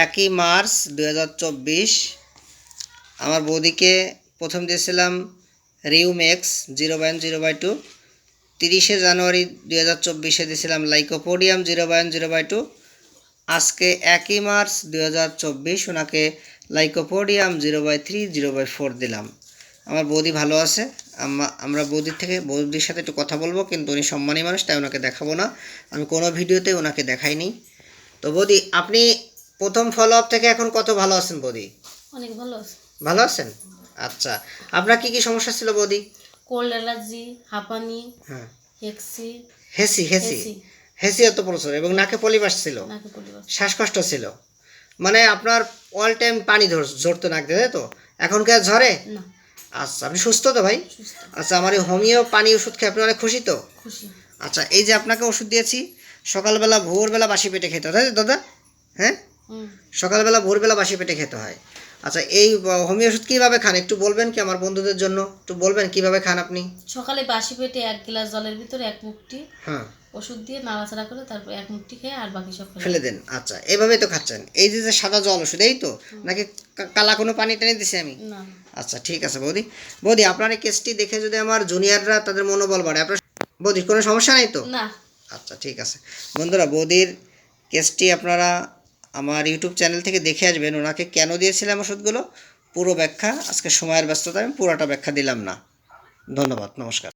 1 March 2024 আমার বৌদিকে প্রথম দিয়েছিলাম রিউমেক্স 0/0/2। 30 জানুয়ারি 2024 দিয়েছিলাম লাইকোপোডিয়াম 0/0/2। আজকে 1 মার্চ 2024 ওনাকে লাইকোপোডিয়াম 0/3 0/4 দিলাম। আমার বৌদি ভালো আছে। আমরা বৌদির সাথে একটু কথা বলবো, কিন্তু উনি সম্মানী মানুষ, তাই ওনাকে দেখাবো না। আমি কোনো ভিডিওতে ওনাকে দেখাইনি। তো বৌদি, আপনি প্রথম ফলো আপ থেকে এখন কত ভালো আছেন বৌদি? অনেক ভালো আছে। ভালো আছেন? আচ্ছা, আপনার কি কি সমস্যা ছিল বৌদি? কোল্ড অ্যালার্জি, হাঁপানি, হ্যাঁ, হেক্সি, হেসি হেসি হেসি। হেসি এত প্রচুর, এবং নাকে পলিবাস ছিল, নাকে পলিবাস। শ্বাসকষ্ট ছিল, মানে আপনার অল টাইম পানি ঝরতো নাক দিয়ে, তাই তো? এখন কি আর ঝরে? না। আচ্ছা, আপনি সুস্থ তো ভাই? সুস্থ। আচ্ছা, আমার এই হোমিও পানি ওষুধ খেয়ে আপনি অনেক খুশি তো? খুশি। আচ্ছা, এই যে আপনাকে ওষুধ দিয়েছি, সকালবেলা ভোরবেলা বাসি পেটে খেতে হয়, তাই তো দাদা? হ্যাঁ, সকালবেলা ভোরবেলা বাসি পেটে খেতে হয়। আচ্ছা, এই হোমিও ওষুধ কীভাবে খান একটু বলবেন কি আমার বন্ধুদের জন্য? একটু বলবেন কীভাবে খান আপনি? সকালে বাসি পেটে 1 গ্লাস জলের ভিতরে 1 মুঠি হ্যাঁ, ওষুধ দিয়ে নাড়াচাড়া করে তারপর 1 মুঠি খেয়ে আর বাকি সব ফেলে দেন। আচ্ছা, এইভাবেই তো খাচ্ছেন? এই যে যে সাদা জল ওষুধ, এই তো? নাকি কালা কোনো পানি টানি দিছি আমি? না। আচ্ছা, ঠিক আছে বৌদি। বৌদি, আপনার এই কেসটি দেখে যদি আমার জুনিয়ররা তাদের মনোবল বাড়ে, আপনার বৌদির কোনো সমস্যা নেই তো? না। আচ্ছা, ঠিক আছে বন্ধুরা, বৌদির কেসটি আপনারা আমার ইউটিউব চ্যানেল থেকে দেখে আসবেন। ওনাকে কেন দিয়েছিলাম ওষুধগুলো পুরো ব্যাখ্যা, আজকে সময়ের ব্যস্ততায় আমি পুরোটা ব্যাখ্যা দিলাম না। ধন্যবাদ, নমস্কার।